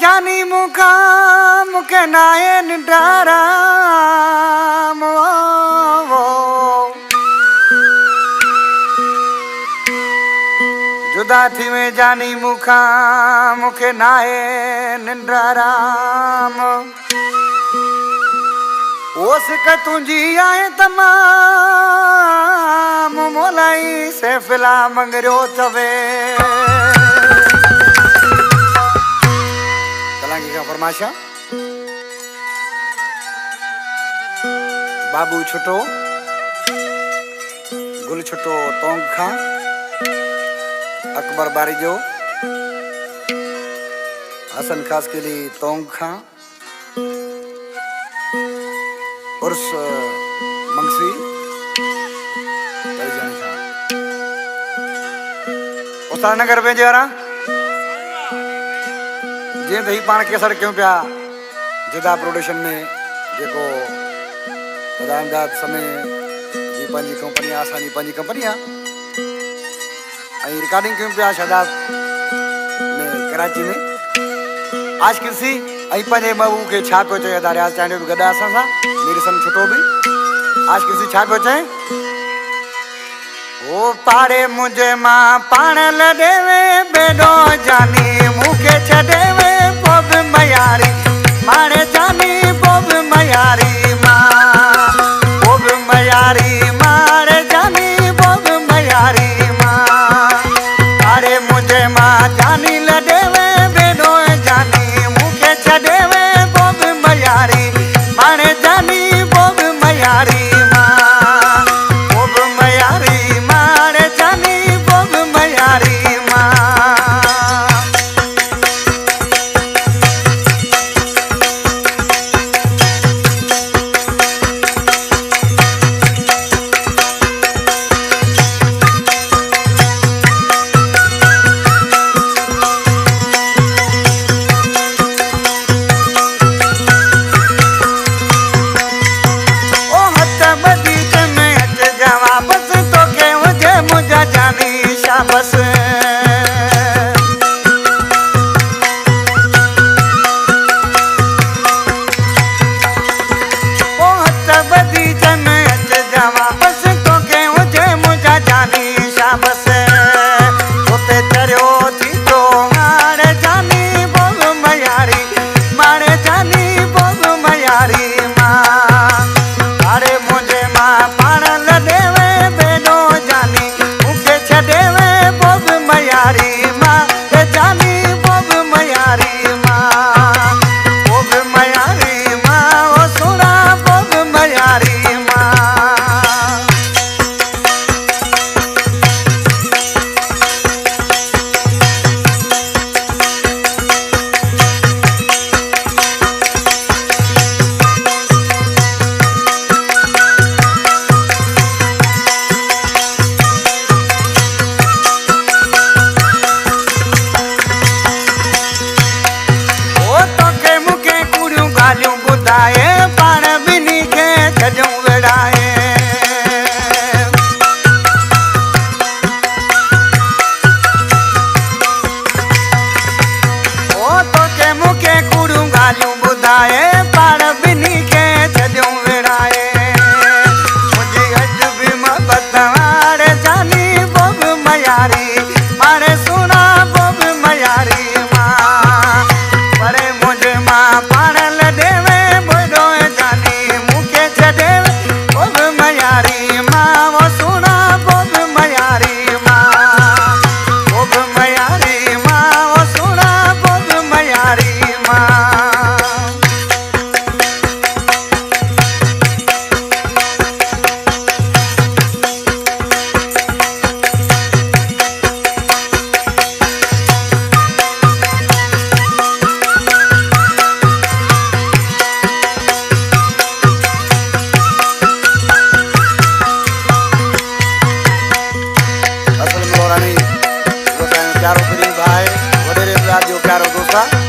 जानी मुखा मुखे नाये निडारा जुदा थी में जानी मुखा मुखे नाये निडारा ओसिक तुझी आए तमाम मोलाई से फिला मंगरियो तवे कलांगी का फरमाशा बाबू छुटो गुल छुटो तोंग खां अकबर बारी जो हसन खास के लिए तोंग खां उर्स मंगसी उस्ताद नगर पे जरा जे दही पान केसर क्यों पिया जुदा प्रोडक्शन में जेको अहमदाबाद समय जी पंजी कंपनी आसानी पंजी कंपनी आई रिकॉर्डिंग क्यों पिया शादाब में कराची में आज किसी आई पंजे महबूब के छा पियो चए रियाज़ चांडियो भी गदा असां सां मेरे सन छुटो भी आज किसी छा पियो चए ओ पाड़े मुझे मां पाण लडेवे बेडो जानी मुखे छडेवे पोब मयारी मारे जानी पोब मयारी मां पोब मयारी मारे जानी पोब मयारी मां पाड़े मुझे मां जानी लडेवे बेडो जानी मुखे छडेवे पोब मयारी मारे जानी पोब मयारी बस ओ बदी जन जवा बस तो के मुझे मुझा जानी शाबस उते चरियो थी तो मारे जानी बोग मयारी मारे जानी बोग मयारी मां अरे मुझे मां पाण लडेवे बेडो जानी मुखे छडेवे बोब मयारी मां जानी बोब मयारी मां बोब मयारी मां ओ सुना बोब मयारी मां बुधाए पाण बिनी के छजूं विड़ाए ओ तो के मुखे कूड़ियूं ॻाल्हियूं ॿुधाए पाण बिनी के छजूं विड़ाए मुंहिंजी अॼु बि मोहबत हाणे जानी बोग मयारी मारे सुना बोग मयारी मां परे मुंहिंजे मां पाण लडेवे प्यारो भाई वडेरे जो प्यारो दोस्त।